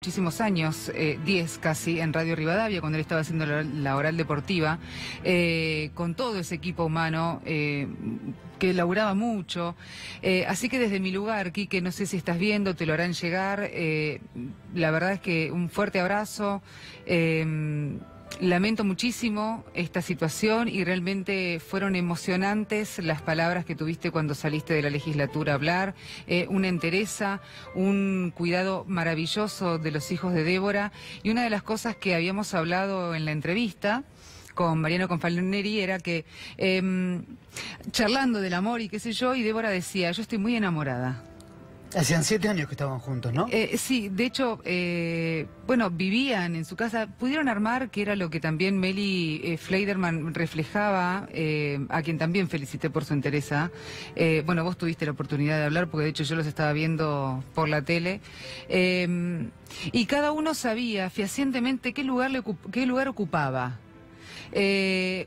muchísimos años, 10 casi, en Radio Rivadavia, cuando él estaba haciendo la oral deportiva, con todo ese equipo humano que laburaba mucho. Así que desde mi lugar, Quique, no sé si estás viendo, te lo harán llegar. La verdad es que un fuerte abrazo. Lamento muchísimo esta situación y realmente fueron emocionantes las palabras que tuviste cuando saliste de la legislatura a hablar, una entereza, un cuidado maravilloso de los hijos de Débora, y una de las cosas que habíamos hablado en la entrevista con Mariano Confaloneri era que charlando del amor y qué sé yo, y Débora decía, yo estoy muy enamorada. Hacían 7 años que estaban juntos, ¿no? Sí, de hecho, bueno, vivían en su casa, pudieron armar, que era lo que también Meli Fleiderman reflejaba, a quien también felicité por su entereza. Bueno, vos tuviste la oportunidad de hablar, porque de hecho yo los estaba viendo por la tele. Y cada uno sabía fehacientemente qué lugar ocupaba.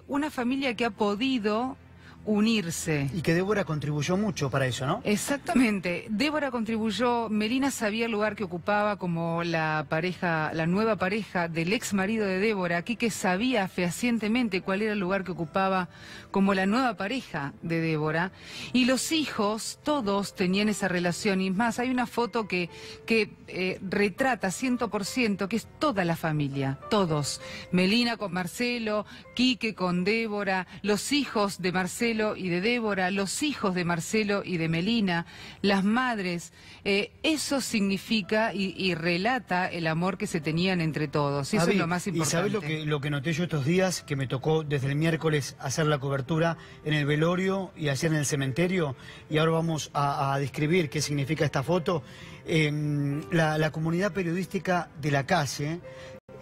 Una familia que ha podido unirse. Y que Débora contribuyó mucho para eso, ¿no? Exactamente. Débora contribuyó, Melina sabía el lugar que ocupaba como la pareja, la nueva pareja del ex marido de Débora. Quique sabía fehacientemente cuál era el lugar que ocupaba como la nueva pareja de Débora. Y los hijos, todos tenían esa relación. Y más, hay una foto que retrata 100%, que es toda la familia, todos. Melina con Marcelo, Quique con Débora, los hijos de Marcelo y de Débora, los hijos de Marcelo y de Melina, las madres. Eso significa y relata el amor que se tenían entre todos. Y eso es lo más importante. ¿Y sabés lo que noté yo estos días? Que me tocó desde el miércoles hacer la cobertura en el velorio y hacer en el cementerio. Y ahora vamos a describir qué significa esta foto. La comunidad periodística de la calle,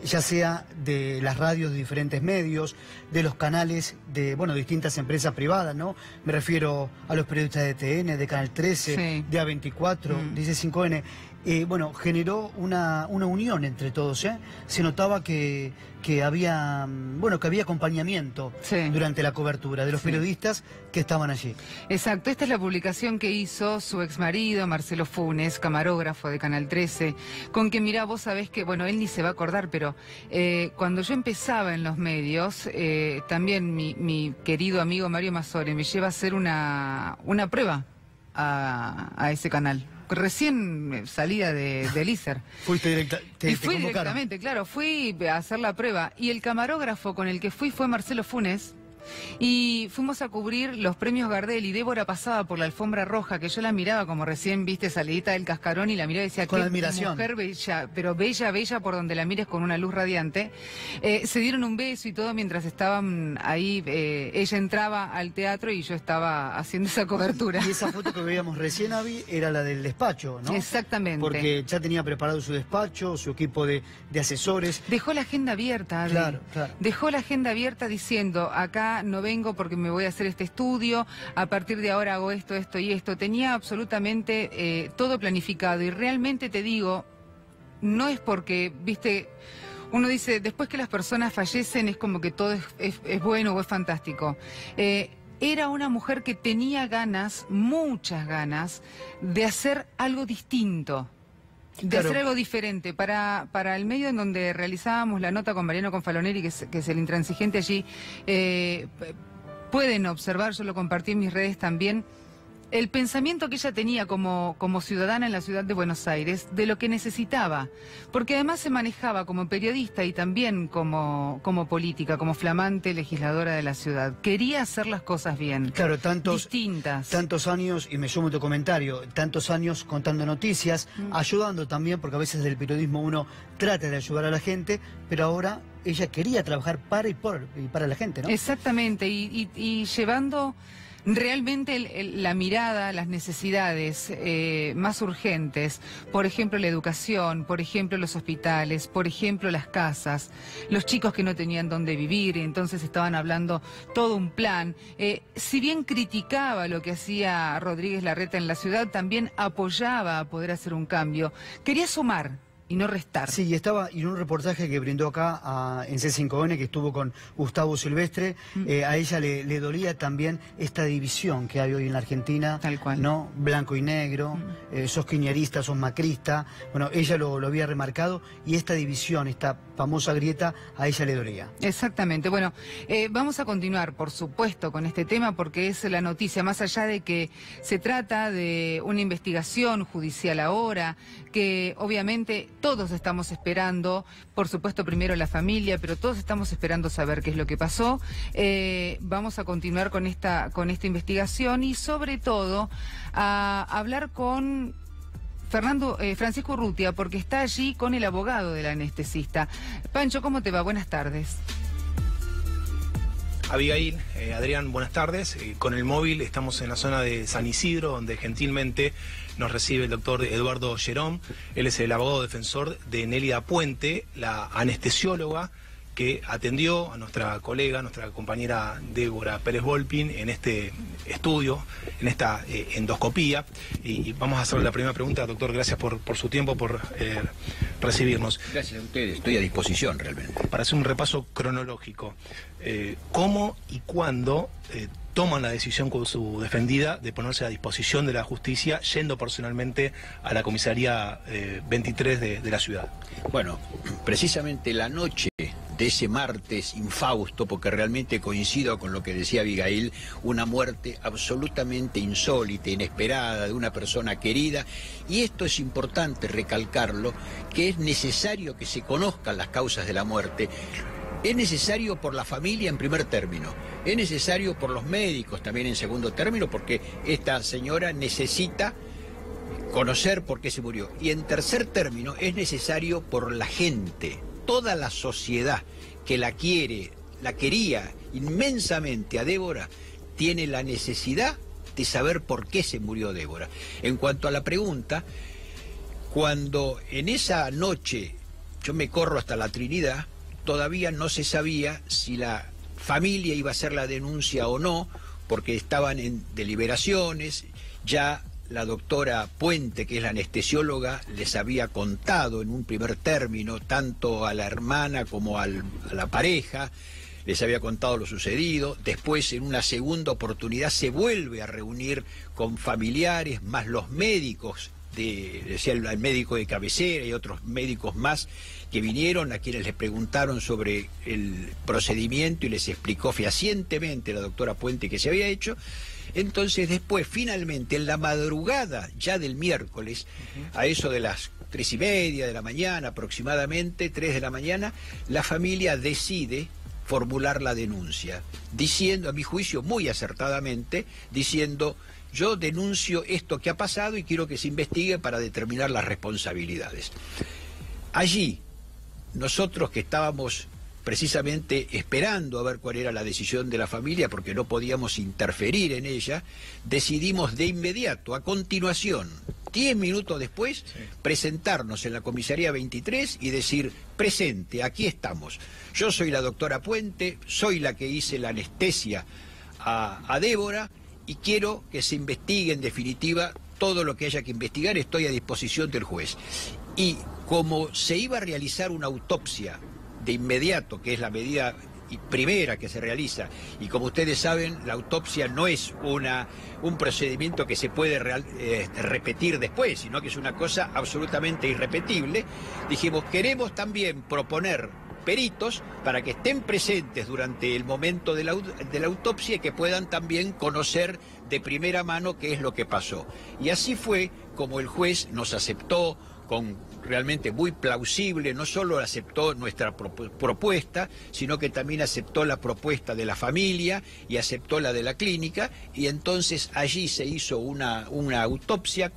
ya sea de las radios de diferentes medios, de los canales de, bueno, distintas empresas privadas, ¿no? Me refiero a los periodistas de TN, de Canal 13, sí, de A24, de C5N. Bueno, generó una unión entre todos, ¿eh? Se notaba que había, bueno, que había acompañamiento, sí, durante la cobertura de los, sí, periodistas que estaban allí. Exacto, esta es la publicación que hizo su exmarido, Marcelo Funes, camarógrafo de Canal 13, con que, mirá, vos sabés que, bueno, él ni se va a acordar, pero cuando yo empezaba en los medios, también mi querido amigo Mario Mazzoli me lleva a hacer una prueba a ese canal. Recién salida del ISER. Fuiste directamente, claro, fui a hacer la prueba. Y el camarógrafo con el que fui fue Marcelo Funes. Y fuimos a cubrir los premios Gardel y Débora pasaba por la alfombra roja, que yo la miraba como recién viste salidita del cascarón y la miraba y decía, con admiración, mujer bella, pero bella, bella por donde la mires, con una luz radiante. Se dieron un beso y todo mientras estaban ahí. Ella entraba al teatro y yo estaba haciendo esa cobertura. Y esa foto que veíamos recién, Avi, era la del despacho, ¿no? Exactamente. Porque ya tenía preparado su despacho, su equipo de asesores. Dejó la agenda abierta, Avi. Claro, claro. Dejó la agenda abierta diciendo, acá no vengo porque me voy a hacer este estudio, a partir de ahora hago esto, esto y esto. Tenía absolutamente todo planificado y realmente te digo, no es porque, viste, uno dice, después que las personas fallecen es como que todo es bueno o es fantástico. Era una mujer que tenía ganas, muchas ganas, de hacer algo distinto. De hacer algo diferente. Para el medio en donde realizábamos la nota con Mariano Confaloneri, que es el intransigente allí, pueden observar, yo lo compartí en mis redes también, el pensamiento que ella tenía como ciudadana en la ciudad de Buenos Aires, de lo que necesitaba, porque además se manejaba como periodista y también como política, como flamante legisladora de la ciudad. Quería hacer las cosas bien, claro, distintas. Tantos años, y me sumo a tu comentario, tantos años contando noticias, ayudando también, porque a veces del periodismo uno trata de ayudar a la gente, pero ahora ella quería trabajar para y para la gente, ¿no? Exactamente, y llevando realmente la mirada, las necesidades más urgentes, por ejemplo la educación, por ejemplo los hospitales, por ejemplo las casas, los chicos que no tenían dónde vivir y entonces estaban hablando todo un plan. Si bien criticaba lo que hacía Rodríguez Larreta en la ciudad, también apoyaba a poder hacer un cambio. Quería sumar. y no restar. Sí, estaba en un reportaje que brindó acá en C5N, que estuvo con Gustavo Silvestre, a ella le dolía también esta división que hay hoy en la Argentina, tal cual, ¿no? Blanco y negro, sos kirchnerista, sos macrista, bueno, ella lo había remarcado, y esta división, esta famosa grieta, a ella le dolía. Exactamente. Bueno, vamos a continuar, por supuesto, con este tema, porque es la noticia, más allá de que se trata de una investigación judicial ahora, que obviamente todos estamos esperando, por supuesto primero la familia, pero todos estamos esperando saber qué es lo que pasó. Vamos a continuar con esta investigación y sobre todo a hablar con Francisco Urrutia, porque está allí con el abogado del anestesista. Pancho, ¿cómo te va? Buenas tardes. Abigail, Adrián, buenas tardes. Con el móvil estamos en la zona de San Isidro, donde gentilmente nos recibe el doctor Eduardo Gerón. Él es el abogado defensor de Nélida Puente, la anestesióloga que atendió a nuestra colega, nuestra compañera Débora Pérez Volpin en este estudio, en esta endoscopía. Y vamos a hacer la primera pregunta, doctor. Gracias por su tiempo, por recibirnos. Gracias a ustedes, estoy a disposición realmente. Para hacer un repaso cronológico, ¿cómo y cuándo toman la decisión con su defendida de ponerse a disposición de la justicia, yendo personalmente a la comisaría 23 de la ciudad? Bueno, precisamente la noche de ese martes infausto, porque realmente coincido con lo que decía Abigail, una muerte absolutamente insólita, inesperada, de una persona querida, y esto es importante recalcarlo, que es necesario que se conozcan las causas de la muerte. Es necesario por la familia en primer término, es necesario por los médicos también en segundo término, porque esta señora necesita conocer por qué se murió. Y en tercer término es necesario por la gente, toda la sociedad que la quería inmensamente a Débora, tiene la necesidad de saber por qué se murió Débora. En cuanto a la pregunta, cuando en esa noche yo me corro hasta la Trinidad, todavía no se sabía si la familia iba a hacer la denuncia o no, porque estaban en deliberaciones, ya la doctora Puente, que es la anestesióloga, les había contado en un primer término, tanto a la hermana como a la pareja, les había contado lo sucedido. Después, en una segunda oportunidad, se vuelve a reunir con familiares, más los médicos, decía el médico de cabecera y otros médicos más que vinieron, a quienes les preguntaron sobre el procedimiento y les explicó fehacientemente la doctora Puente que se había hecho. Entonces después, finalmente, en la madrugada ya del miércoles, a eso de las 3:30 de la mañana, aproximadamente 3 de la mañana, la familia decide formular la denuncia, diciendo, a mi juicio muy acertadamente, diciendo: yo denuncio esto que ha pasado y quiero que se investigue para determinar las responsabilidades. Allí, nosotros que estábamos precisamente esperando a ver cuál era la decisión de la familia, porque no podíamos interferir en ella, decidimos de inmediato, a continuación, 10 minutos después, presentarnos en la comisaría 23 y decir: presente, aquí estamos. Yo soy la doctora Puente, soy la que hice la anestesia a Débora y quiero que se investigue en definitiva todo lo que haya que investigar, estoy a disposición del juez. Y como se iba a realizar una autopsia de inmediato, que es la medida primera que se realiza, y como ustedes saben, la autopsia no es un procedimiento que se puede repetir después, sino que es una cosa absolutamente irrepetible, dijimos: queremos también proponer peritos para que estén presentes durante el momento de la autopsia y que puedan también conocer de primera mano qué es lo que pasó. Y así fue como el juez nos aceptó con realmente muy plausible, no solo aceptó nuestra propuesta, sino que también aceptó la propuesta de la familia y aceptó la de la clínica, y entonces allí se hizo una autopsia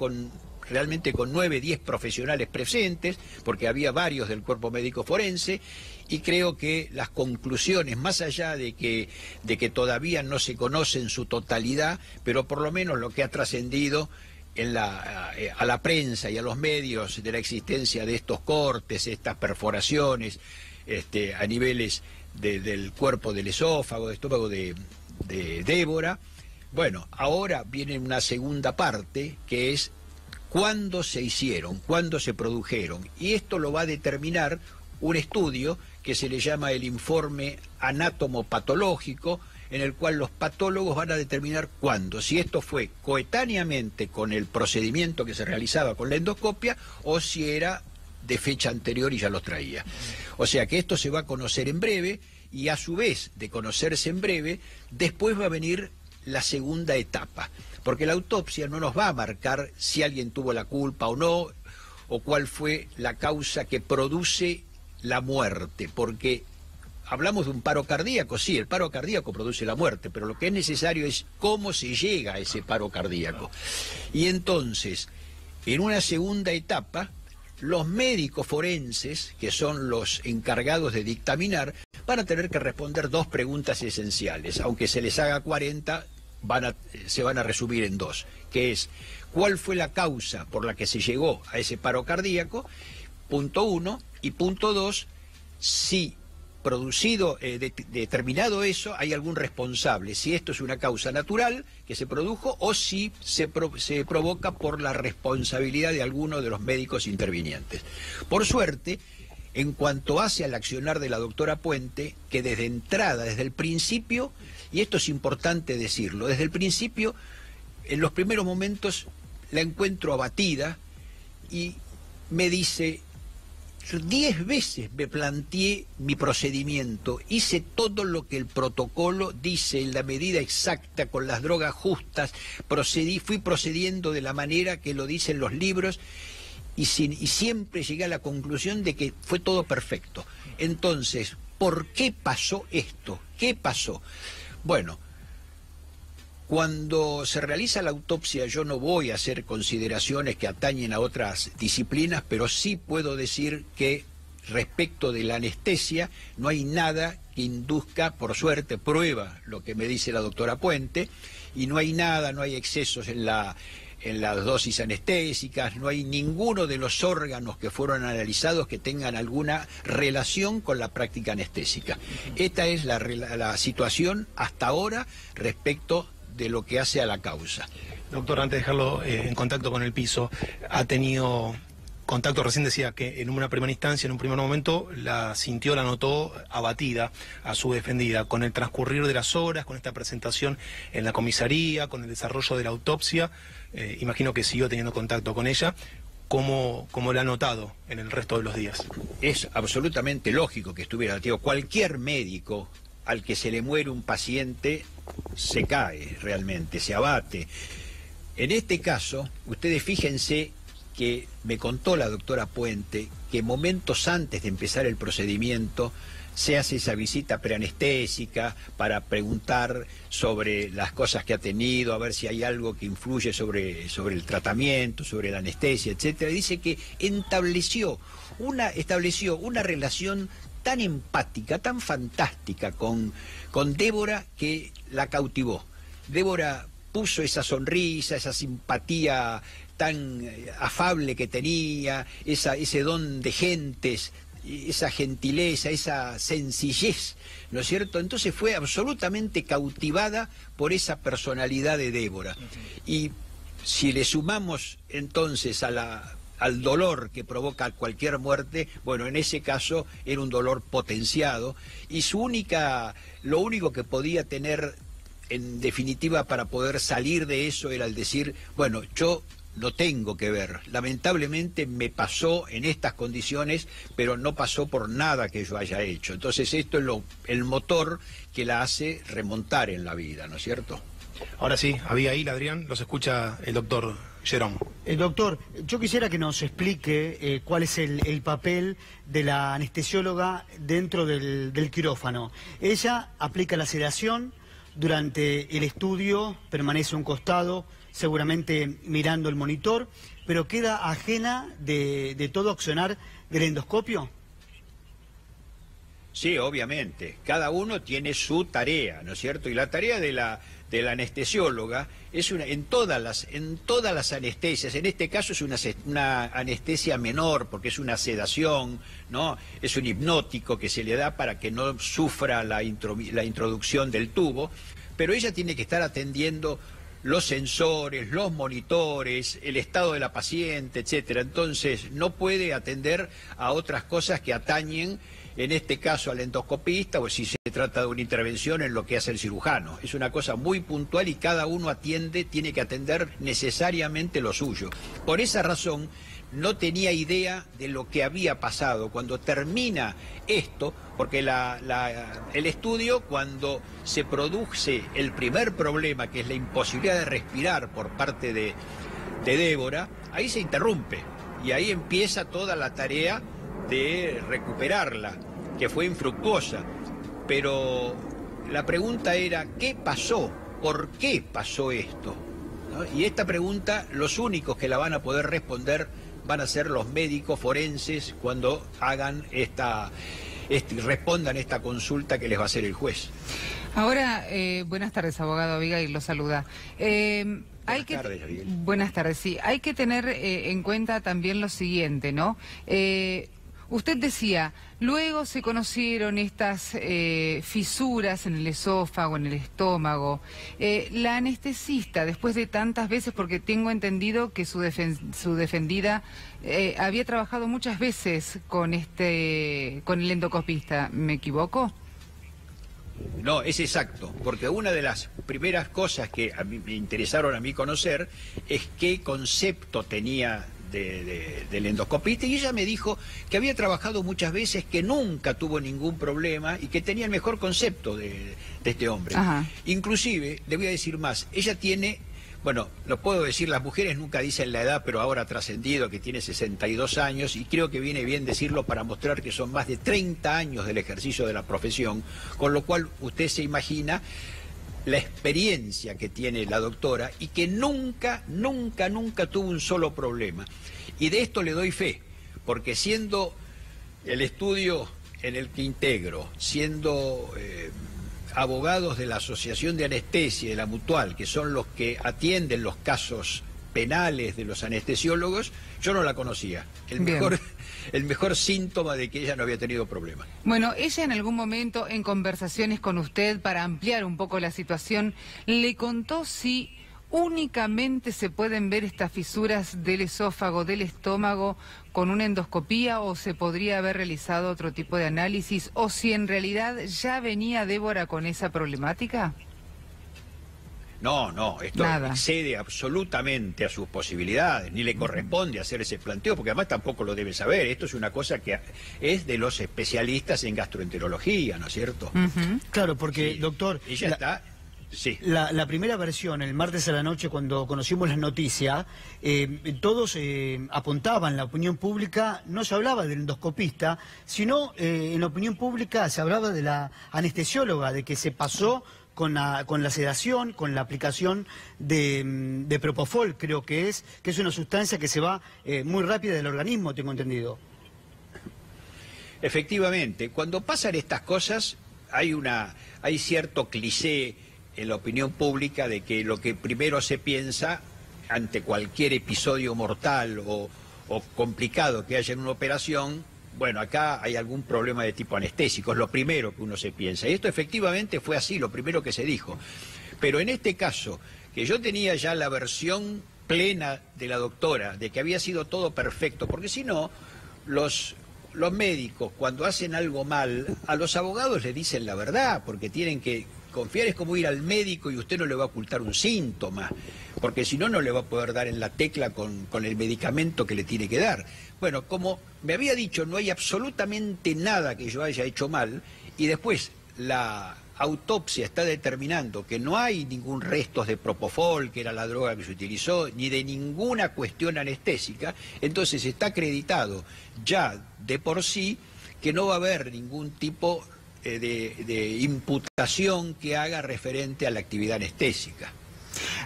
realmente con 9, 10 profesionales presentes, porque había varios del cuerpo médico forense, y creo que las conclusiones, más allá de que todavía no se conoce en su totalidad, pero por lo menos lo que ha trascendido a la prensa y a los medios de la existencia de estos cortes, estas perforaciones a niveles del cuerpo del esófago, del estómago de Débora. Bueno, ahora viene una segunda parte, que es cuándo se hicieron, cuándo se produjeron. Y esto lo va a determinar un estudio que se le llama el informe anátomo-patológico, en el cual los patólogos van a determinar cuándo, si esto fue coetáneamente con el procedimiento que se realizaba con la endoscopia o si era de fecha anterior y ya los traía. O sea que esto se va a conocer en breve y a su vez de conocerse en breve, después va a venir la segunda etapa, porque la autopsia no nos va a marcar si alguien tuvo la culpa o no, o cuál fue la causa que produce la muerte, porque hablamos de un paro cardíaco, sí, el paro cardíaco produce la muerte, pero lo que es necesario es cómo se llega a ese paro cardíaco. Y entonces, en una segunda etapa, los médicos forenses, que son los encargados de dictaminar, van a tener que responder dos preguntas esenciales. Aunque se les haga 40, se van a resumir en dos, que es, ¿cuál fue la causa por la que se llegó a ese paro cardíaco? Punto 1, y punto 2, si producido, determinado eso, hay algún responsable, si esto es una causa natural que se produjo o si se provoca por la responsabilidad de alguno de los médicos intervinientes. Por suerte, en cuanto hace al accionar de la doctora Puente, que desde entrada, desde el principio, y esto es importante decirlo, desde el principio, en los primeros momentos la encuentro abatida y me dice: 10 veces me planteé mi procedimiento, hice todo lo que el protocolo dice en la medida exacta, con las drogas justas, fui procediendo de la manera que lo dicen los libros y siempre llegué a la conclusión de que fue todo perfecto. Entonces, ¿por qué pasó esto? ¿Qué pasó? Bueno, cuando se realiza la autopsia yo no voy a hacer consideraciones que atañen a otras disciplinas, pero sí puedo decir que respecto de la anestesia no hay nada que induzca, por suerte prueba lo que me dice la doctora Puente, y no hay nada, no hay excesos en las dosis anestésicas, no hay ninguno de los órganos que fueron analizados que tengan alguna relación con la práctica anestésica. Esta es la situación hasta ahora respecto de lo que hace a la causa. Doctor, antes de dejarlo en contacto con el piso, ¿ha tenido contacto? Recién decía que en una primera instancia, en un primer momento, la sintió, la notó abatida a su defendida. Con el transcurrir de las horas, con esta presentación en la comisaría, con el desarrollo de la autopsia, imagino que siguió teniendo contacto con ella. ¿Cómo la ha notado en el resto de los días? Es absolutamente lógico que estuviera, tío. Cualquier médico al que se le muere un paciente se cae realmente, se abate. En este caso, ustedes fíjense que me contó la doctora Puente que momentos antes de empezar el procedimiento se hace esa visita preanestésica para preguntar sobre las cosas que ha tenido, a ver si hay algo que influye sobre el tratamiento, sobre la anestesia, etcétera. Dice que estableció una relación tan empática, tan fantástica con Débora, que la cautivó. Débora puso esa sonrisa, esa simpatía tan afable que tenía, ese don de gentes, esa gentileza, esa sencillez, ¿no es cierto? Entonces fue absolutamente cautivada por esa personalidad de Débora. Y si le sumamos entonces al dolor que provoca cualquier muerte, bueno, en ese caso era un dolor potenciado, y lo único que podía tener en definitiva para poder salir de eso era el decir, bueno, yo no tengo que ver, lamentablemente me pasó en estas condiciones, pero no pasó por nada que yo haya hecho. Entonces esto es el motor que la hace remontar en la vida, ¿no es cierto? Ahora sí, Abigail, Adrián, los escucha el doctor Jerón. Doctor, yo quisiera que nos explique cuál es el papel de la anestesióloga dentro del quirófano. Ella aplica la sedación, durante el estudio permanece a un costado, seguramente mirando el monitor, pero queda ajena de todo accionar del endoscopio. Sí, obviamente. Cada uno tiene su tarea, ¿no es cierto? Y la tarea de la anestesióloga es en todas las anestesias. En este caso es una anestesia menor porque es una sedación, ¿no? Es un hipnótico que se le da para que no sufra la introducción del tubo, pero ella tiene que estar atendiendo los sensores, los monitores, el estado de la paciente, etcétera. Entonces no puede atender a otras cosas que atañen, en este caso al endoscopista, o si se trata de una intervención en lo que hace el cirujano. Es una cosa muy puntual y cada uno tiene que atender necesariamente lo suyo. Por esa razón no tenía idea de lo que había pasado. Cuando termina esto, porque el estudio, cuando se produce el primer problema, que es la imposibilidad de respirar por parte de Débora, ahí se interrumpe y ahí empieza toda la tarea de recuperarla, que fue infructuosa. Pero la pregunta era, ¿qué pasó? ¿Por qué pasó esto? ¿No? Y esta pregunta, los únicos que la van a poder responder van a ser los médicos forenses cuando hagan respondan esta consulta que les va a hacer el juez. Ahora, buenas tardes, abogado. Abigail lo saluda. Buenas tardes, sí. Hay que tener en cuenta también lo siguiente, ¿no? Usted decía, luego se conocieron estas fisuras en el esófago, en el estómago. La anestesista, después de tantas veces, porque tengo entendido que su defendida había trabajado muchas veces con el endoscopista, ¿me equivoco? No, es exacto, porque una de las primeras cosas que a mí me interesaron a mí conocer es qué concepto tenía del endoscopista, y ella me dijo que había trabajado muchas veces, que nunca tuvo ningún problema y que tenía el mejor concepto de este hombre. Ajá. Inclusive, le voy a decir más, ella tiene, bueno, lo puedo decir, las mujeres nunca dicen la edad, pero ahora ha trascendido que tiene 62 años, y creo que viene bien decirlo para mostrar que son más de 30 años del ejercicio de la profesión, con lo cual usted se imagina la experiencia que tiene la doctora y que nunca tuvo un solo problema. Y de esto le doy fe, porque siendo el estudio en el que integro, siendo abogados de la Asociación de Anestesia y de la Mutual, que son los que atienden los casos penales de los anestesiólogos, yo no la conocía. El mejor síntoma de que ella no había tenido problemas. Bueno, ella en algún momento, en conversaciones con usted, para ampliar un poco la situación, le contó si únicamente se pueden ver estas fisuras del esófago, del estómago, con una endoscopía, o se podría haber realizado otro tipo de análisis, o si en realidad ya venía Débora con esa problemática. No, esto excede absolutamente a sus posibilidades, ni le corresponde hacer ese planteo, porque además tampoco lo debe saber. Esto es una cosa que es de los especialistas en gastroenterología, ¿no es cierto? Claro, porque, sí, doctor, ella está... Sí. La primera versión, el martes a la noche, cuando conocimos la noticia, todos apuntaban, la opinión pública, no se hablaba del endoscopista, sino en la opinión pública se hablaba de la anestesióloga, de que se pasó con la sedación, con la aplicación de Propofol, creo que es una sustancia que se va muy rápida del organismo, tengo entendido. Efectivamente, cuando pasan estas cosas hay cierto cliché en la opinión pública de que lo que primero se piensa ante cualquier episodio mortal o complicado que haya en una operación, bueno, acá hay algún problema de tipo anestésico, es lo primero que uno se piensa. Y esto efectivamente fue así, lo primero que se dijo. Pero en este caso, que yo tenía ya la versión plena de la doctora, de que había sido todo perfecto, porque si no, los médicos cuando hacen algo mal, a los abogados les dicen la verdad, porque tienen que confiar. Es como ir al médico y usted no le va a ocultar un síntoma, porque si no, no le va a poder dar en la tecla con el medicamento que le tiene que dar. Bueno, como me había dicho, no hay absolutamente nada que yo haya hecho mal, y después la autopsia está determinando que no hay ningún restos de Propofol, que era la droga que se utilizó, ni de ninguna cuestión anestésica, entonces está acreditado ya de por sí que no va a haber ningún tipo de imputación que haga referente a la actividad anestésica.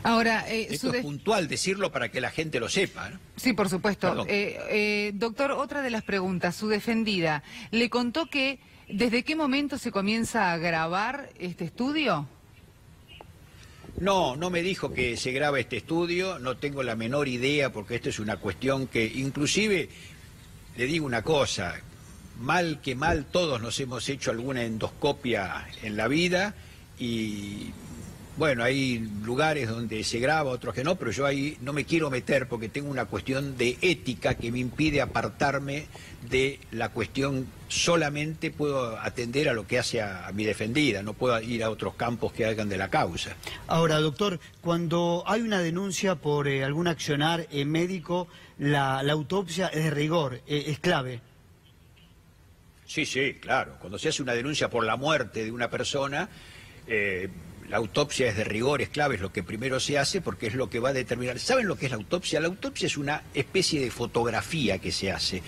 Ahora, esto es puntual decirlo para que la gente lo sepa, ¿no? Sí, por supuesto. Doctor, otra de las preguntas, su defendida, ¿le contó que desde qué momento se comienza a grabar este estudio? No me dijo que se graba este estudio, no tengo la menor idea, porque esto es una cuestión que, inclusive, le digo una cosa, mal que mal todos nos hemos hecho alguna endoscopia en la vida, y Bueno, hay lugares donde se graba, otros que no, pero yo ahí no me quiero meter porque tengo una cuestión de ética que me impide apartarme de la cuestión. Solamente puedo atender a lo que hace a mi defendida, no puedo ir a otros campos que hagan de la causa. Ahora, doctor, cuando hay una denuncia por algún accionar médico, la autopsia es de rigor, es clave. Sí, sí, claro. Cuando se hace una denuncia por la muerte de una persona, la autopsia es de rigor, es clave, es lo que primero se hace porque es lo que va a determinar. ¿Saben lo que es la autopsia? La autopsia es una especie de fotografía que se hace,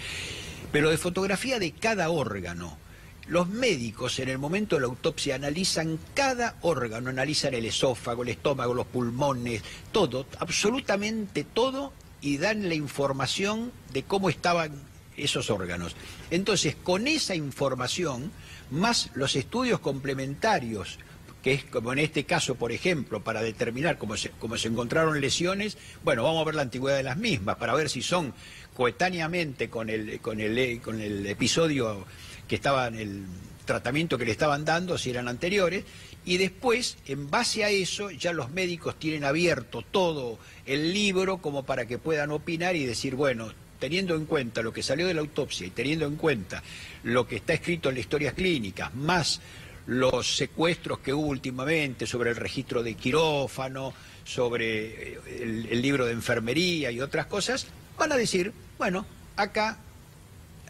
pero de fotografía de cada órgano. Los médicos en el momento de la autopsia analizan cada órgano, analizan el esófago, el estómago, los pulmones, todo, absolutamente todo, y dan la información de cómo estaban esos órganos. Entonces, con esa información, más los estudios complementarios, que es como en este caso, por ejemplo, para determinar cómo se encontraron lesiones, bueno, vamos a ver la antigüedad de las mismas, para ver si son coetáneamente con el episodio que estaba en el tratamiento que le estaban dando, si eran anteriores, y después, en base a eso, ya los médicos tienen abierto todo el libro como para que puedan opinar y decir, bueno, teniendo en cuenta lo que salió de la autopsia y teniendo en cuenta lo que está escrito en las historias clínicas, más los secuestros que hubo últimamente sobre el registro de quirófano, sobre el libro de enfermería y otras cosas, van a decir, bueno, acá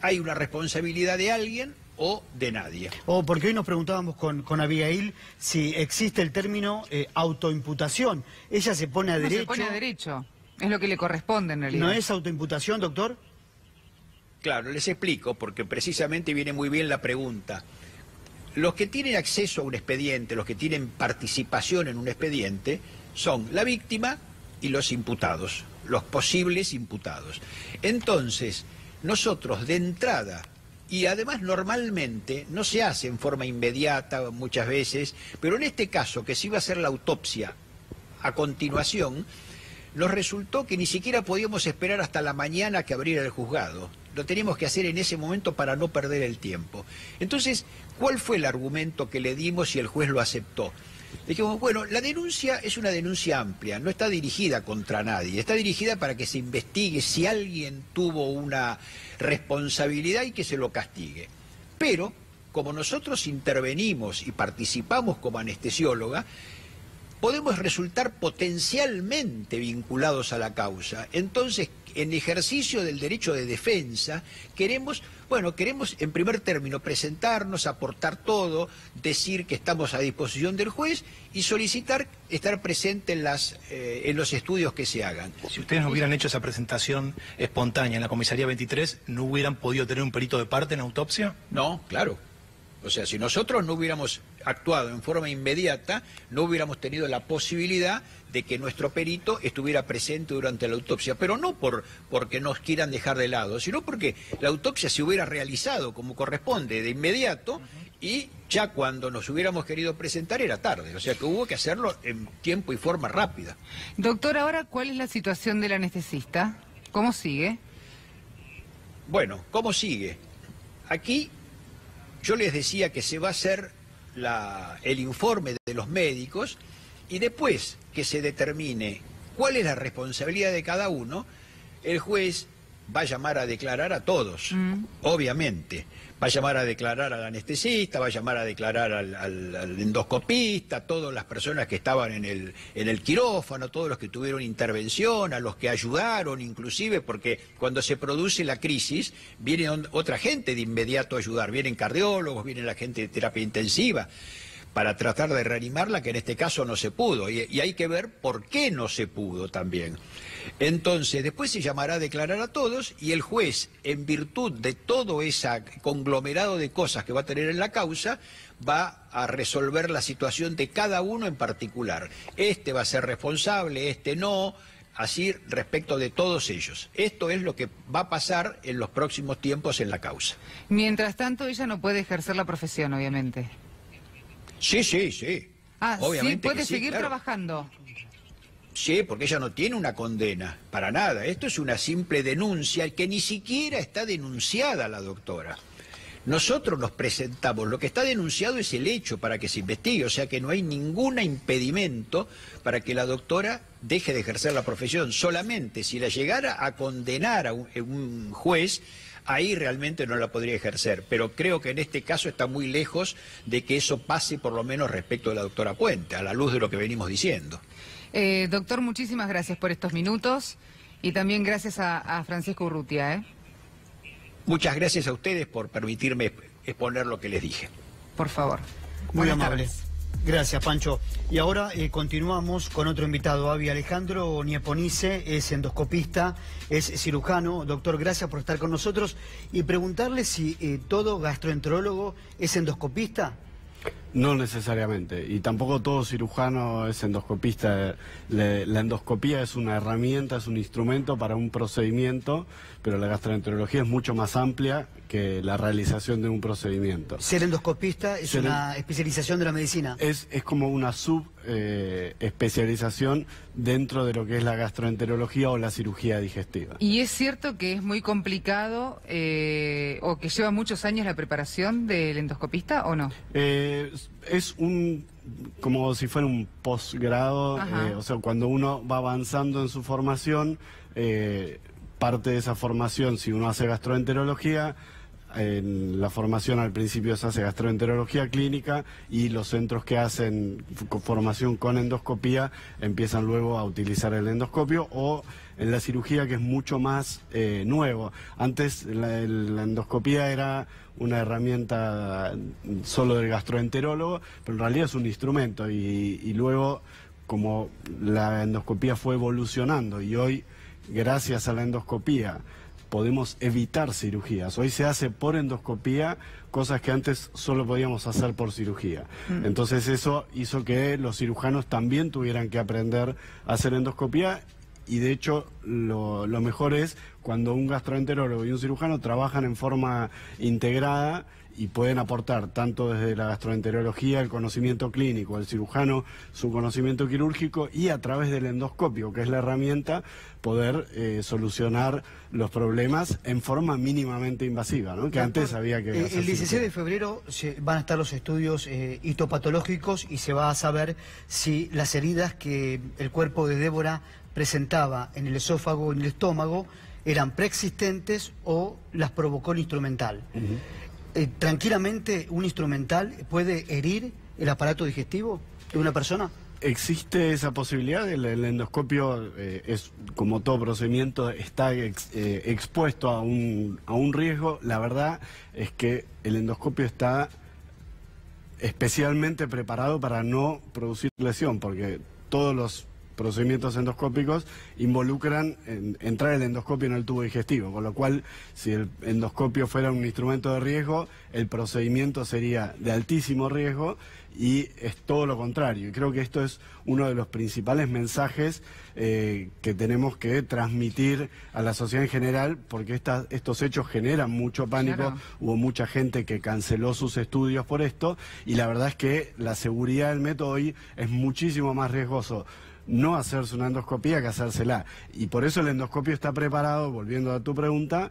hay una responsabilidad de alguien o de nadie. Porque hoy nos preguntábamos con Abigail si existe el término autoimputación. Ella se pone a derecho. Se pone a derecho. Es lo que le corresponde en realidad. ¿No es autoimputación, doctor? Claro, les explico, porque precisamente viene muy bien la pregunta. Los que tienen acceso a un expediente, los que tienen participación en un expediente, son la víctima y los imputados, los posibles imputados. Entonces, nosotros de entrada, y además normalmente no se hace en forma inmediata muchas veces, pero en este caso, que se iba a hacer la autopsia a continuación, nos resultó que ni siquiera podíamos esperar hasta la mañana que abriera el juzgado. Lo teníamos que hacer en ese momento para no perder el tiempo. Entonces, ¿cuál fue el argumento que le dimos y el juez lo aceptó? Dijimos, bueno, la denuncia es una denuncia amplia, no está dirigida contra nadie, está dirigida para que se investigue si alguien tuvo una responsabilidad y que se lo castigue. Pero, como nosotros intervenimos y participamos como anestesióloga, podemos resultar potencialmente vinculados a la causa. Entonces, en ejercicio del derecho de defensa, queremos en primer término presentarnos, aportar todo, decir que estamos a disposición del juez y solicitar estar presente en los estudios que se hagan. Si ustedes no hubieran hecho esa presentación espontánea en la comisaría 23, ¿no hubieran podido tener un perito de parte en autopsia? No, claro. O sea, si nosotros no hubiéramos actuado en forma inmediata, no hubiéramos tenido la posibilidad de que nuestro perito estuviera presente durante la autopsia, pero no porque nos quieran dejar de lado, sino porque la autopsia se hubiera realizado como corresponde de inmediato y ya cuando nos hubiéramos querido presentar era tarde, o sea que hubo que hacerlo en tiempo y forma rápida. Doctor, ahora, ¿cuál es la situación del anestesista? ¿Cómo sigue? Bueno, ¿cómo sigue? Aquí yo les decía que se va a hacer el informe de los médicos y después que se determine cuál es la responsabilidad de cada uno, el juez va a llamar a declarar a todos, obviamente. Va a llamar a declarar al anestesista, va a llamar a declarar al endoscopista, a todas las personas que estaban en el quirófano, todos los que tuvieron intervención, a los que ayudaron inclusive, porque cuando se produce la crisis viene otra gente de inmediato a ayudar, vienen cardiólogos, viene la gente de terapia intensiva, para tratar de reanimarla, que en este caso no se pudo, y hay que ver por qué no se pudo también. Entonces, después se llamará a declarar a todos y el juez, en virtud de todo ese conglomerado de cosas que va a tener en la causa, va a resolver la situación de cada uno en particular. Este va a ser responsable, este no, así respecto de todos ellos. Esto es lo que va a pasar en los próximos tiempos en la causa. Mientras tanto, ella no puede ejercer la profesión, obviamente. Sí, sí, sí. Obviamente sí, puede seguir trabajando. Sí, porque ella no tiene una condena, para nada. Esto es una simple denuncia que ni siquiera está denunciada la doctora. Nosotros nos presentamos, lo que está denunciado es el hecho para que se investigue, o sea que no hay ningún impedimento para que la doctora deje de ejercer la profesión. Solamente si la llegara a condenar a un juez, ahí realmente no la podría ejercer. Pero creo que en este caso está muy lejos de que eso pase, por lo menos respecto de la doctora Puente, a la luz de lo que venimos diciendo. Doctor, muchísimas gracias por estos minutos y también gracias a Francisco Urrutia. Muchas gracias a ustedes por permitirme exponer lo que les dije. Por favor. Muy Buenas amable. tardes. Gracias, Pancho. Y ahora continuamos con otro invitado, Avi Alejandro Nieponice, es endoscopista, es cirujano. Doctor, gracias por estar con nosotros y preguntarle si todo gastroenterólogo es endoscopista. No necesariamente, y tampoco todo cirujano es endoscopista. La endoscopía es una herramienta, es un instrumento para un procedimiento, pero la gastroenterología es mucho más amplia que la realización de un procedimiento. Ser endoscopista es una especialización de la medicina. Es como una especialización dentro de lo que es la gastroenterología o la cirugía digestiva. ¿Y es cierto que es muy complicado o que lleva muchos años la preparación del endoscopista o no? Es como si fuera un posgrado, o sea, cuando uno va avanzando en su formación, parte de esa formación, si uno hace gastroenterología, en la formación al principio se hace gastroenterología clínica y los centros que hacen formación con endoscopía empiezan luego a utilizar el endoscopio, o en la cirugía, que es mucho más nuevo. Antes la endoscopía era una herramienta solo del gastroenterólogo, pero en realidad es un instrumento y luego, como la endoscopía fue evolucionando y hoy, gracias a la endoscopía, podemos evitar cirugías. Hoy se hace por endoscopía cosas que antes solo podíamos hacer por cirugía. Entonces eso hizo que los cirujanos también tuvieran que aprender a hacer endoscopía, y de hecho lo mejor es cuando un gastroenterólogo y un cirujano trabajan en forma integrada y pueden aportar tanto desde la gastroenterología el conocimiento clínico, el cirujano su conocimiento quirúrgico, y a través del endoscopio, que es la herramienta, poder solucionar los problemas en forma mínimamente invasiva, ¿no? Que antes había que hacer. El 16 de febrero van a estar los estudios histopatológicos y se va a saber si las heridas que el cuerpo de Débora presentaba en el esófago, en el estómago, eran preexistentes o las provocó el instrumental. ¿Tranquilamente un instrumental puede herir el aparato digestivo de una persona? Existe esa posibilidad. El endoscopio es, como todo procedimiento, está expuesto a un riesgo. La verdad es que el endoscopio está especialmente preparado para no producir lesión, porque todos los procedimientos endoscópicos involucran entrar el endoscopio en el tubo digestivo, con lo cual, si el endoscopio fuera un instrumento de riesgo, el procedimiento sería de altísimo riesgo, y es todo lo contrario. Y creo que esto es uno de los principales mensajes que tenemos que transmitir a la sociedad en general, porque estos hechos generan mucho pánico. Claro. Hubo mucha gente que canceló sus estudios por esto, y la verdad es que la seguridad del método hoy es muchísimo más riesgoso no hacerse una endoscopía que hacérsela. Y por eso el endoscopio está preparado, volviendo a tu pregunta,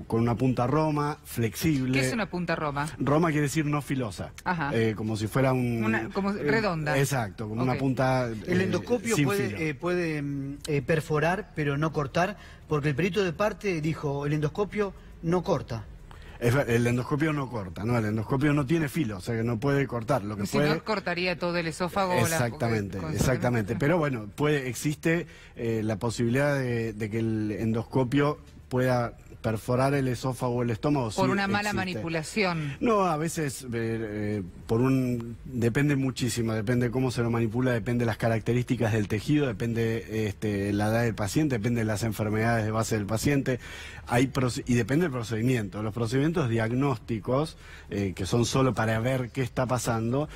con una punta roma, flexible. ¿Qué es una punta roma? Roma quiere decir no filosa. Ajá. Como si fuera como redonda. Exacto, como una punta. El endoscopio puede perforar, pero no cortar, porque el perito de parte dijo, el endoscopio no corta. El endoscopio no corta, ¿no? El endoscopio no tiene filo, o sea que no puede cortar. Lo que si no, cortaría todo el esófago. Exactamente, exactamente. Pero bueno, existe la posibilidad de que el endoscopio pueda perforar el esófago o el estómago. Por una mala manipulación. No, a veces depende muchísimo, depende cómo se lo manipula, depende de las características del tejido, depende la edad del paciente, depende de las enfermedades de base del paciente, y depende del procedimiento. Los procedimientos diagnósticos, que son solo para ver qué está pasando,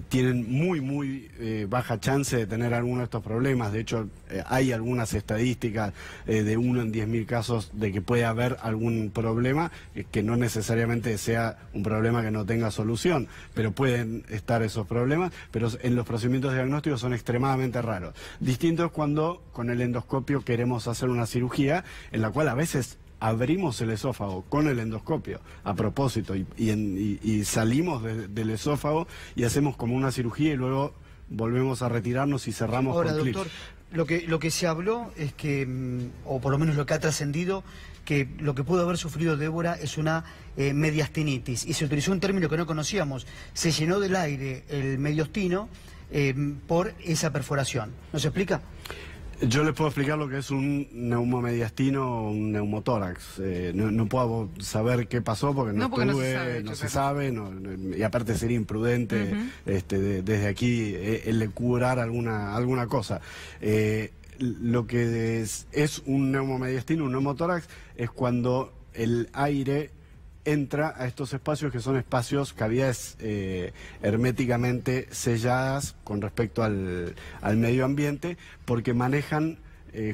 tienen muy baja chance de tener alguno de estos problemas. De hecho, hay algunas estadísticas de 1 en 10.000 casos de que puede haber algún problema, que no necesariamente sea un problema que no tenga solución, pero pueden estar esos problemas, pero en los procedimientos diagnósticos son extremadamente raros. Distinto es cuando con el endoscopio queremos hacer una cirugía en la cual a veces abrimos el esófago con el endoscopio a propósito y salimos del esófago y hacemos como una cirugía y luego volvemos a retirarnos y cerramos Ahora, con clips. doctor, lo que se habló es que, o por lo menos lo que ha trascendido, que lo que pudo haber sufrido Débora es una mediastinitis, y se utilizó un término que no conocíamos: se llenó del aire el mediastino por esa perforación. ¿Nos explica? Yo les puedo explicar lo que es un neumomediastino o un neumotórax. No puedo saber qué pasó porque no estuve, no se sabe, y aparte sería imprudente desde aquí el curar alguna cosa. Lo que es un neumomediastino, un neumotórax, es cuando el aire entra a estos espacios que son espacios, cavidades herméticamente selladas con respecto al medio ambiente, porque manejan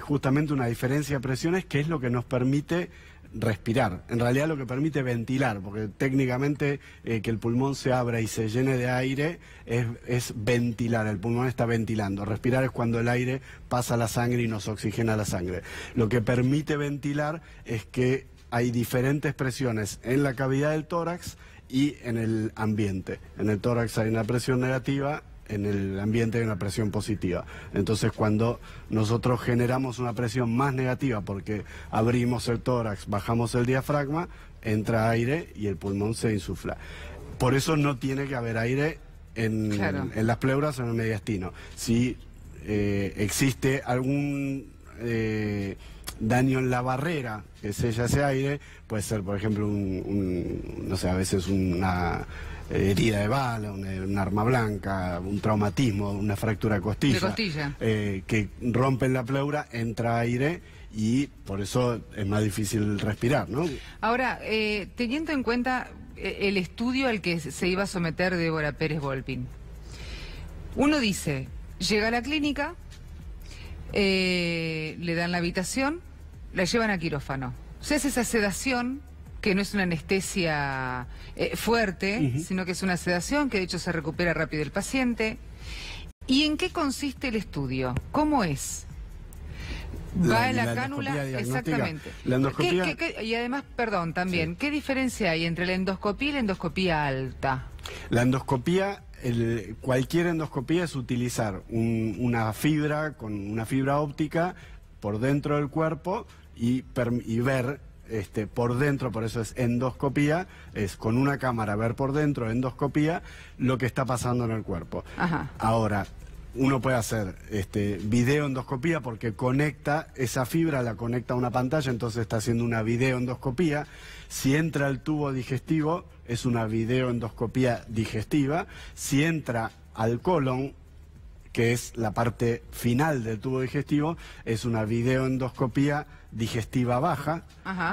justamente una diferencia de presiones que es lo que nos permite respirar. En realidad lo que permite ventilar, porque técnicamente que el pulmón se abra y se llene de aire es ventilar, el pulmón está ventilando. Respirar es cuando el aire pasa a la sangre y nos oxigena la sangre. Lo que permite ventilar es que hay diferentes presiones en la cavidad del tórax y en el ambiente. En el tórax hay una presión negativa, en el ambiente hay una presión positiva. Entonces, cuando nosotros generamos una presión más negativa porque abrimos el tórax, bajamos el diafragma, entra aire y el pulmón se insufla. Por eso no tiene que haber aire en las pleuras o en el mediastino. Si existe algún daño en la barrera que sella ese aire, puede ser, por ejemplo, no sé, a veces una herida de bala, un arma blanca, un traumatismo, una fractura de costilla, que rompe la pleura, entra aire y por eso es más difícil respirar, ¿no? Ahora, teniendo en cuenta el estudio al que se iba a someter Débora Pérez Volpin, uno dice, llega a la clínica, le dan la habitación, la llevan a quirófano. Se hace esa sedación, que no es una anestesia fuerte, sino que es una sedación que de hecho se recupera rápido el paciente. ¿Y en qué consiste el estudio? ¿Cómo es? Va a la cánula, exactamente. La endoscopía... Y además, perdón, también, ¿qué diferencia hay entre la endoscopía y la endoscopía alta? La endoscopía... cualquier endoscopía es utilizar una fibra con una fibra óptica por dentro del cuerpo y ver por dentro, por eso es endoscopía, es con una cámara ver por dentro, endoscopía, lo que está pasando en el cuerpo. Ahora, uno puede hacer videoendoscopía porque conecta esa fibra, la conecta a una pantalla, entonces está haciendo una videoendoscopía. Si entra al tubo digestivo, es una videoendoscopía digestiva. Si entra al colon, que es la parte final del tubo digestivo, es una videoendoscopía digestiva baja.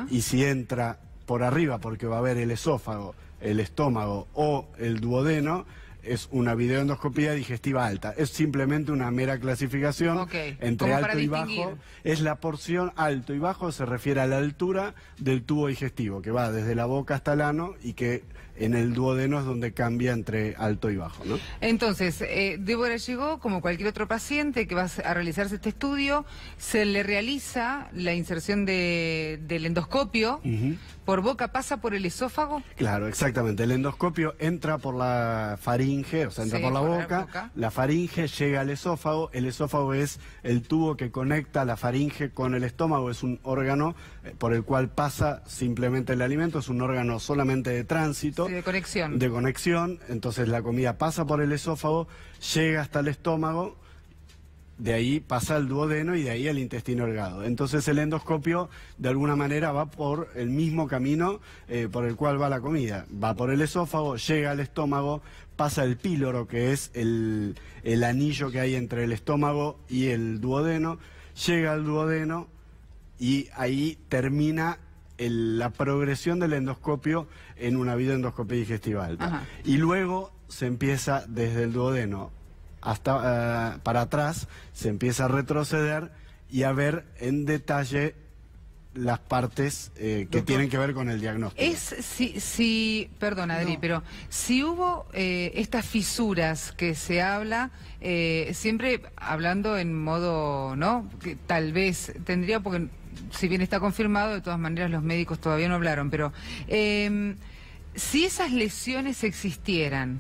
Y si entra por arriba, porque va a ver el esófago, el estómago o el duodeno, es una videoendoscopía digestiva alta. Es simplemente una mera clasificación entre alto y bajo. Es la porción alto y bajo, se refiere a la altura del tubo digestivo, que va desde la boca hasta el ano y que en el duodeno es donde cambia entre alto y bajo, ¿no? Entonces, Débora llegó, como cualquier otro paciente que va a realizarse este estudio, se le realiza la inserción del endoscopio, por boca, pasa por el esófago. Claro, exactamente. El endoscopio entra por la faringe, o sea, entra por la boca, la faringe llega al esófago, el esófago es el tubo que conecta la faringe con el estómago, es un órgano por el cual pasa simplemente el alimento, es un órgano solamente de tránsito. De conexión. De conexión, entonces la comida pasa por el esófago, llega hasta el estómago, de ahí pasa al duodeno y de ahí al intestino delgado. Entonces el endoscopio de alguna manera va por el mismo camino por el cual va la comida. Va por el esófago, llega al estómago, pasa el píloro, que es el anillo que hay entre el estómago y el duodeno, llega al duodeno y ahí termina la progresión del endoscopio en una videoendoscopia digestiva alta. Y luego se empieza desde el duodeno hasta para atrás, se empieza a retroceder y a ver en detalle las partes que tienen que ver con el diagnóstico. Perdón, Adri, pero si hubo estas fisuras que se habla, siempre hablando en modo, ¿no? Que tal vez tendría, porque si bien está confirmado, de todas maneras los médicos todavía no hablaron, pero si esas lesiones existieran,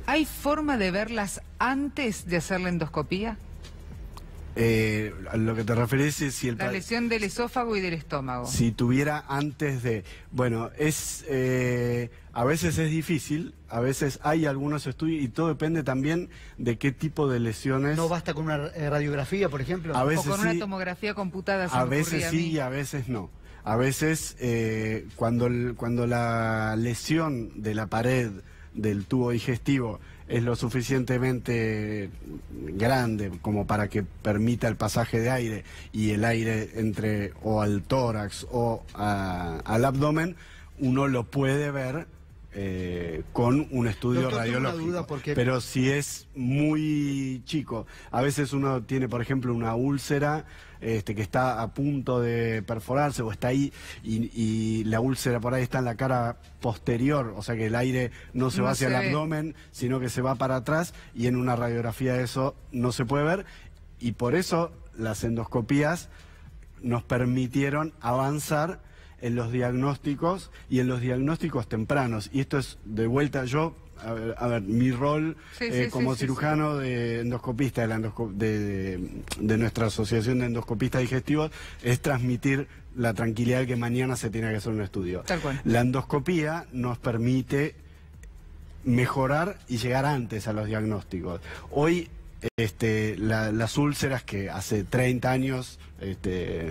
¿hay forma de verlas antes de hacer la endoscopía? A lo que te referís es si la lesión del esófago y del estómago. Si tuviera antes de... Bueno, a veces es difícil, a veces hay algunos estudios y todo depende también de qué tipo de lesiones... ¿No basta con una radiografía, por ejemplo? A veces o con una sí, tomografía computada. A veces sí y a veces no. A veces cuando la lesión de la pared del tubo digestivo es lo suficientemente grande como para que permita el pasaje de aire y el aire entre o al tórax o al abdomen, uno lo puede ver con un estudio radiológico. Pero si es muy chico, a veces uno tiene, por ejemplo, una úlcera que está a punto de perforarse o está ahí y la úlcera por ahí está en la cara posterior, o sea que el aire no se va hacia el abdomen, sino que se va para atrás, y en una radiografía eso no se puede ver, y por eso las endoscopías nos permitieron avanzar en los diagnósticos y en los diagnósticos tempranos. Y esto es, de vuelta, a ver, mi rol como cirujano de endoscopista de nuestra asociación de endoscopistas digestivos es transmitir la tranquilidad de que mañana se tiene que hacer un estudio. Tal cual. La endoscopía nos permite mejorar y llegar antes a los diagnósticos. Hoy las úlceras, que hace 30 años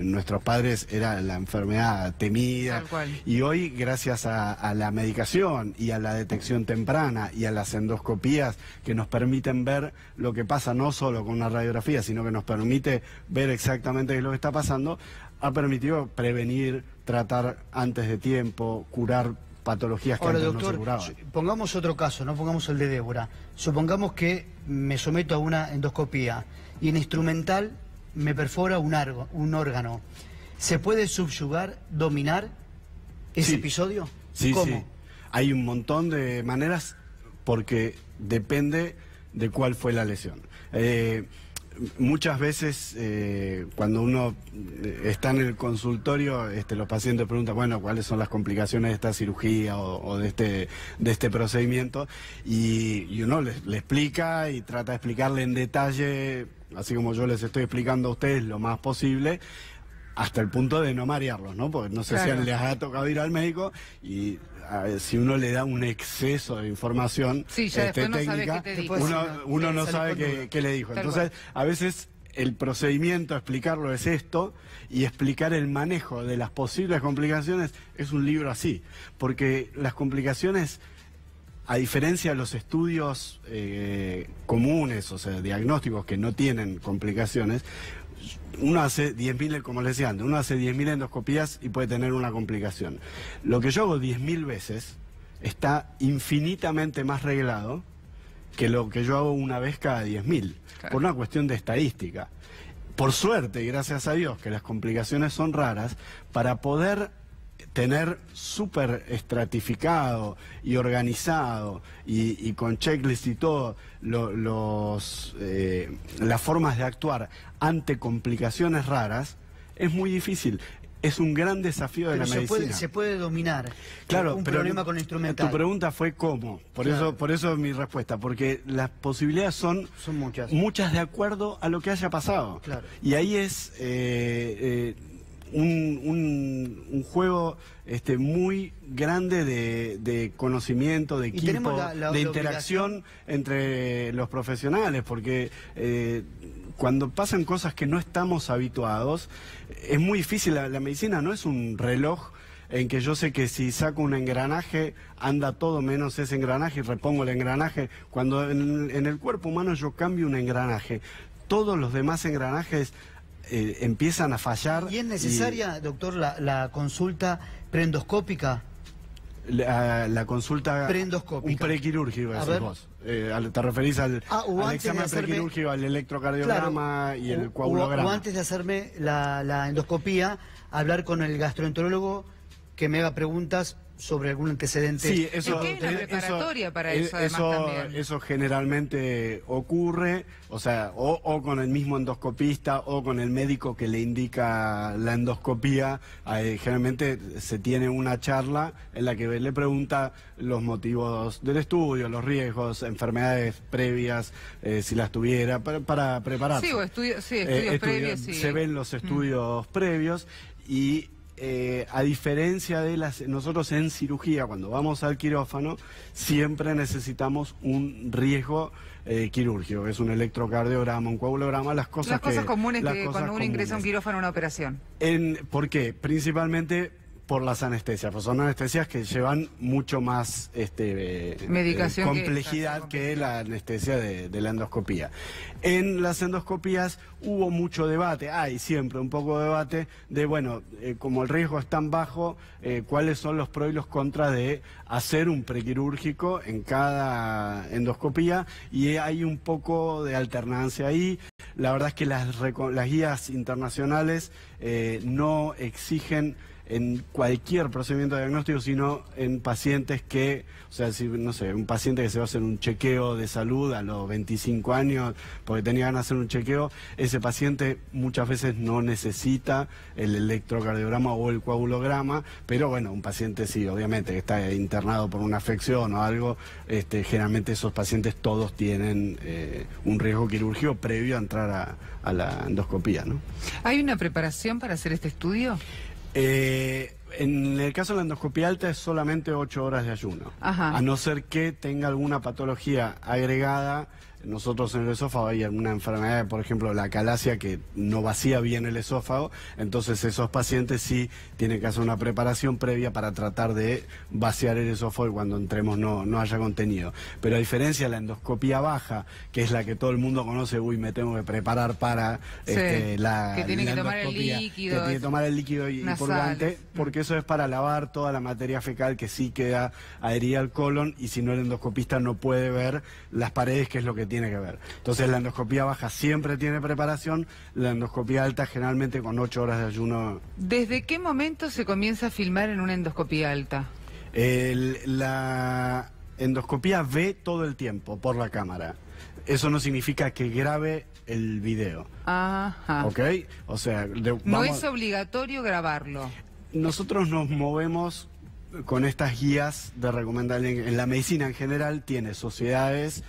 nuestros padres era la enfermedad temida, y hoy gracias a la medicación y a la detección temprana y a las endoscopías que nos permiten ver lo que pasa no solo con una radiografía, sino que nos permite ver exactamente qué es lo que está pasando, ha permitido prevenir, tratar antes de tiempo, curar patologías que antes no se curaban. Pongamos otro caso, no pongamos el de Débora. Supongamos que me someto a una endoscopía y en instrumental me perfora un órgano. ¿Se puede subyugar, dominar ese episodio? Sí, ¿Cómo? sí. Hay un montón de maneras porque depende de cuál fue la lesión. Muchas veces cuando uno está en el consultorio, los pacientes preguntan, bueno, ¿cuáles son las complicaciones de esta cirugía o de este procedimiento? Y uno le explica y trata de explicarle en detalle, así como yo les estoy explicando a ustedes lo más posible, hasta el punto de no marearlos, ¿no? Porque no sé si les ha tocado ir al médico y si uno le da un exceso de información técnica, uno no sabe qué le dijo. Entonces, a veces el procedimiento, explicarlo es esto, y explicar el manejo de las posibles complicaciones es un libro así, porque las complicaciones, a diferencia de los estudios comunes, o sea, diagnósticos que no tienen complicaciones, uno hace 10.000, como les decía antes, uno hace 10.000 endoscopías y puede tener una complicación. Lo que yo hago 10.000 veces está infinitamente más reglado que lo que yo hago una vez cada 10.000, por una cuestión de estadística. Por suerte, y gracias a Dios, que las complicaciones son raras, para poder tener súper estratificado y organizado y con checklist y todo las formas de actuar ante complicaciones raras, es muy difícil. Es un gran desafío de la medicina. Se puede dominar. Claro, un pero problema con el instrumental. Tu pregunta fue cómo. Por eso es mi respuesta, porque las posibilidades son muchas de acuerdo a lo que haya pasado. Claro. Y ahí es un juego muy grande de conocimiento, de equipo, de interacción entre los profesionales, porque cuando pasan cosas que no estamos habituados, es muy difícil. La medicina no es un reloj en que yo sé que si saco un engranaje, anda todo menos ese engranaje y repongo el engranaje. Cuando en el cuerpo humano yo cambio un engranaje, todos los demás engranajes empiezan a fallar. ¿Y es necesaria, doctor, la consulta preendoscópica? La consulta preendoscópica. Un prequirúrgico, decís vos. ¿Te referís al examen prequirúrgico, al electrocardiograma y el coagulograma? O antes de hacerme la endoscopía, hablar con el gastroenterólogo que me haga preguntas sobre algún antecedente? Sí, eso, ¿Qué es la preparatoria para eso, además, también? Eso generalmente ocurre, o sea, o con el mismo endoscopista o con el médico que le indica la endoscopía. Generalmente se tiene una charla en la que le pregunta los motivos del estudio, los riesgos, enfermedades previas, si las tuviera, para prepararse. Sí, o estudios previos. Sí. Se ven los estudios previos y... a diferencia de nosotros en cirugía, cuando vamos al quirófano, siempre necesitamos un riesgo quirúrgico, que es un electrocardiograma, un coagulograma, las cosas comunes que cuando uno ingresa a un quirófano a una operación. ¿Por qué? Principalmente por las anestesias, pues son anestesias que llevan mucho más medicación, complejidad que la anestesia de la endoscopía. En las endoscopías hubo mucho debate, hay siempre un poco de debate de, bueno, como el riesgo es tan bajo, cuáles son los pros y los contras de hacer un prequirúrgico en cada endoscopía, y hay un poco de alternancia ahí. La verdad es que las guías internacionales no exigen en cualquier procedimiento diagnóstico, sino en pacientes que, o sea, si, no sé, un paciente que se va a hacer un chequeo de salud a los 25 años porque tenía ganas de hacer un chequeo, ese paciente muchas veces no necesita el electrocardiograma o el coagulograma, pero bueno, un paciente sí, obviamente, que está internado por una afección o algo, generalmente esos pacientes todos tienen un riesgo quirúrgico previo a entrar a la endoscopía, ¿no? ¿Hay una preparación para hacer este estudio? En el caso de la endoscopía alta es solamente 8 horas de ayuno. Ajá. A no ser que tenga alguna patología agregada. Nosotros en el esófago hay alguna enfermedad, por ejemplo la calasia, que no vacía bien el esófago, entonces esos pacientes sí tienen que hacer una preparación previa para tratar de vaciar el esófago y cuando entremos no haya contenido. Pero a diferencia de la endoscopía baja, que es la que todo el mundo conoce, me tengo que preparar para que tiene que tomar el líquido. Que tiene que tomar el líquido y purgante, porque eso es para lavar toda la materia fecal que sí queda adherida al colon, y si no el endoscopista no puede ver las paredes, que es lo que tiene que ver. Entonces la endoscopía baja siempre tiene preparación, la endoscopía alta generalmente con 8 horas de ayuno. ¿Desde qué momento se comienza a filmar en una endoscopía alta? La endoscopía ve todo el tiempo por la cámara. Eso no significa que grabe el video. Ajá. ¿Ok? O sea, no es obligatorio grabarlo. Nosotros nos movemos con estas guías de recomendación. En la medicina en general tiene sociedades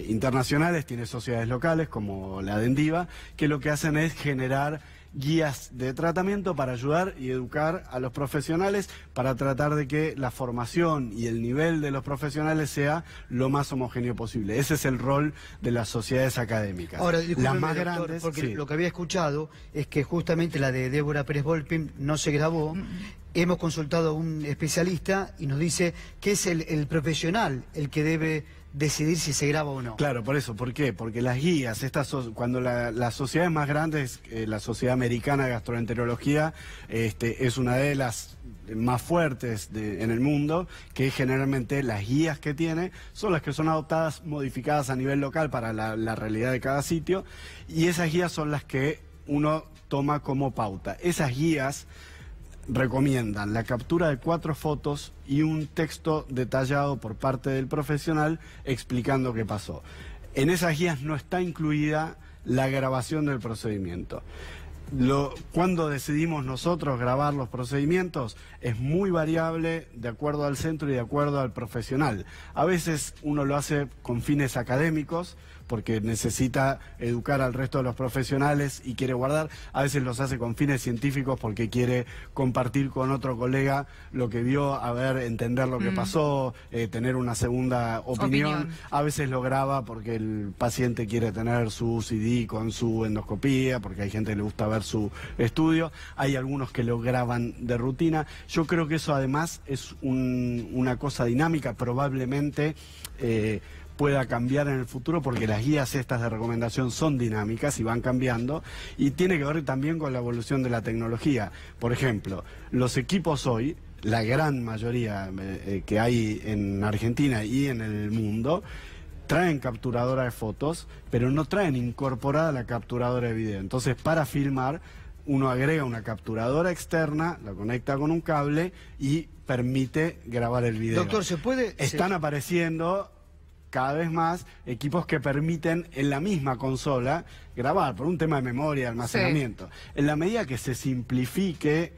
internacionales, tiene sociedades locales como la de Endiva, que lo que hacen es generar guías de tratamiento para ayudar y educar a los profesionales, para tratar de que la formación y el nivel de los profesionales sea lo más homogéneo posible. Ese es el rol de las sociedades académicas. Ahora, las más doctor, grandes, porque sí. Lo que había escuchado es que justamente la de Débora Pérez Volpin no se grabó. Hemos consultado a un especialista y nos dice que es el profesional el que debe decidir si se graba o no. Claro, por eso. ¿Por qué? Porque las guías, cuando las sociedades más grandes, la Sociedad Americana de Gastroenterología, es una de las más fuertes en el mundo, que generalmente las guías que tiene son las que son adoptadas, modificadas a nivel local para la realidad de cada sitio, y esas guías son las que uno toma como pauta. Esas guías recomiendan la captura de 4 fotos y un texto detallado por parte del profesional explicando qué pasó. En esas guías no está incluida la grabación del procedimiento. Cuando decidimos nosotros grabar los procedimientos es muy variable de acuerdo al centro y de acuerdo al profesional. A veces uno lo hace con fines académicos, porque necesita educar al resto de los profesionales y quiere guardar. A veces los hace con fines científicos porque quiere compartir con otro colega lo que vio, entender lo que pasó, tener una segunda opinión. A veces lo graba porque el paciente quiere tener su CD con su endoscopía, porque hay gente que le gusta ver su estudio. Hay algunos que lo graban de rutina. Yo creo que eso además es una cosa dinámica, probablemente pueda cambiar en el futuro, porque las guías estas de recomendación son dinámicas y van cambiando, y tiene que ver también con la evolución de la tecnología. Por ejemplo, los equipos hoy, la gran mayoría que hay en Argentina y en el mundo, traen capturadora de fotos, pero no traen incorporada la capturadora de video. Entonces, para filmar, uno agrega una capturadora externa, la conecta con un cable y permite grabar el video. Doctor, ¿se puede...? Están apareciendo cada vez más equipos que permiten en la misma consola grabar, por un tema de memoria, de almacenamiento. Sí. En la medida que se simplifique,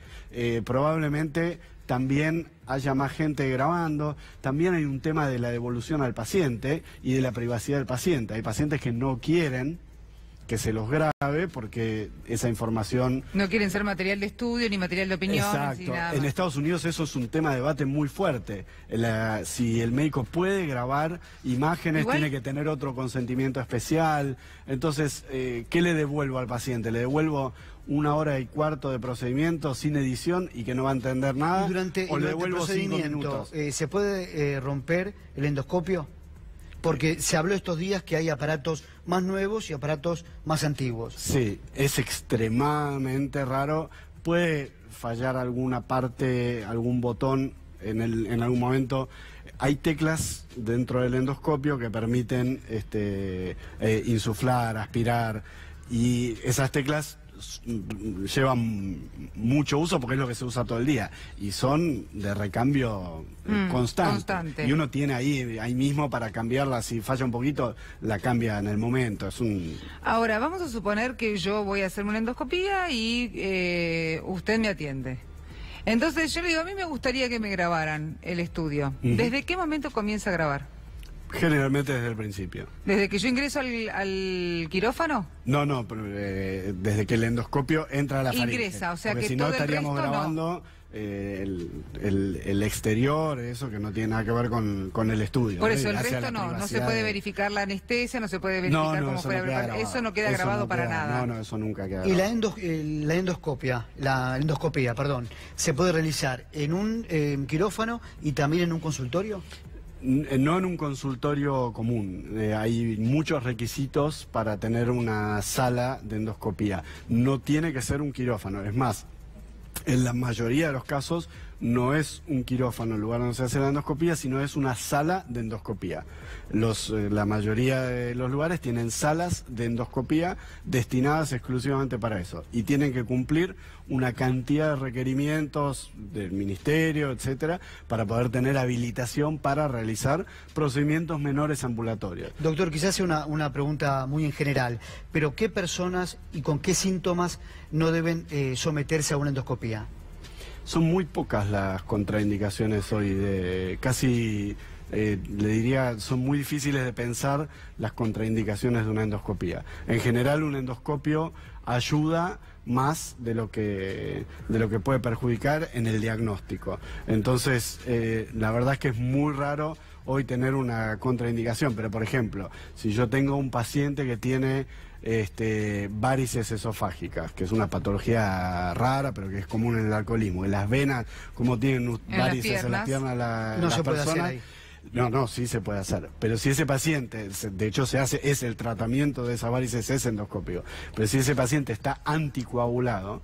probablemente también haya más gente grabando. También hay un tema de la devolución al paciente y de la privacidad del paciente. Hay pacientes que no quieren que se los grabe porque esa información... No quieren ser material de estudio ni material de opinión. Exacto. Ni nada En más. Estados Unidos eso es un tema de debate muy fuerte. Si el médico puede grabar imágenes, tiene que tener otro consentimiento especial. Entonces, ¿qué le devuelvo al paciente? ¿Le devuelvo 1 hora y cuarto de procedimiento sin edición y que no va a entender nada? Durante ¿O le el devuelvo 5 minutos? ¿Se puede romper el endoscopio? Porque se habló estos días que hay aparatos más nuevos y aparatos más antiguos. Sí, es extremadamente raro. Puede fallar alguna parte, algún botón en algún momento. Hay teclas dentro del endoscopio que permiten insuflar, aspirar, y esas teclas llevan mucho uso porque es lo que se usa todo el día y son de recambio constante. Y uno tiene ahí mismo para cambiarla. Si falla un poquito, la cambia en el momento. Ahora, vamos a suponer que yo voy a hacerme una endoscopía y usted me atiende. Entonces yo le digo, a mí me gustaría que me grabaran el estudio. ¿Desde qué momento comienza a grabar? Generalmente desde el principio. ¿Desde que yo ingreso al quirófano? No, desde que el endoscopio entra a la faringe. Ingresa, o sea porque que si todo no estaríamos el resto grabando el exterior, eso que no tiene nada que ver con el estudio. Por eso el resto no se puede verificar la anestesia, no se puede verificar cómo fue la... Eso no queda grabado para nada. No, eso nunca queda grabado. ¿Y la endoscopia, se puede realizar en un quirófano y también en un consultorio? No en un consultorio común. Hay muchos requisitos para tener una sala de endoscopía. No tiene que ser un quirófano. Es más, en la mayoría de los casos no es un quirófano el lugar donde se hace la endoscopía, sino es una sala de endoscopía. La mayoría de los lugares tienen salas de endoscopía destinadas exclusivamente para eso y tienen que cumplir una cantidad de requerimientos del ministerio, etcétera, para poder tener habilitación para realizar procedimientos menores ambulatorios. Doctor, quizás sea una pregunta muy en general, pero ¿qué personas y con qué síntomas no deben someterse a una endoscopía? Son muy pocas las contraindicaciones hoy, casi le diría, son muy difíciles de pensar las contraindicaciones de una endoscopía. En general un endoscopio ayuda más de lo que puede perjudicar en el diagnóstico. Entonces, la verdad es que es muy raro hoy tener una contraindicación, pero por ejemplo, si yo tengo un paciente que tiene varices esofágicas, que es una patología rara, pero que es común en el alcoholismo. En las venas, como tienen varices en las piernas las personas, no, sí se puede hacer. Pero si ese paciente, de hecho es el tratamiento de esas varices, es endoscopio. Pero si ese paciente está anticoagulado,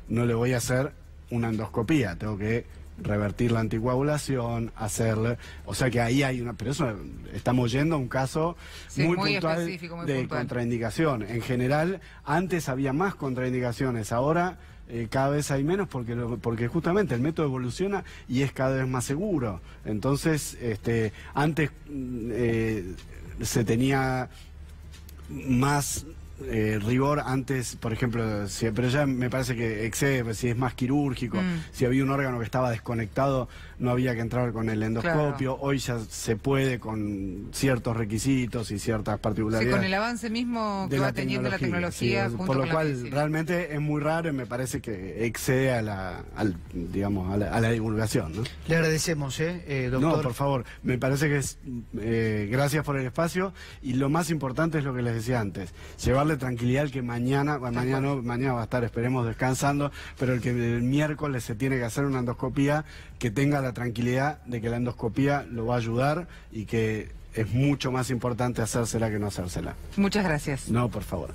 no le voy a hacer una endoscopía, tengo que revertir la anticoagulación, hacerle, o sea que ahí hay una, pero eso estamos yendo a un caso muy puntual de contraindicación. En general, antes había más contraindicaciones, ahora cada vez hay menos porque justamente el método evoluciona y es cada vez más seguro. Entonces, antes se tenía más rigor antes, por ejemplo, pero ya me parece que excede, si es más quirúrgico, si había un órgano que estaba desconectado, no había que entrar con el endoscopio. Claro. Hoy ya se puede con ciertos requisitos y ciertas particularidades. Sí, con el avance mismo que va teniendo la tecnología. Sí, por lo cual realmente es muy raro y me parece que excede a la divulgación, ¿no? Le agradecemos, doctor. No, por favor, me parece que es gracias por el espacio y lo más importante es lo que les decía antes, llevarle tranquilidad al que mañana va a estar, esperemos, descansando, pero el que el miércoles se tiene que hacer una endoscopía, que tenga la tranquilidad de que la endoscopía lo va a ayudar y que es mucho más importante hacérsela que no hacérsela. Muchas gracias. No, por favor.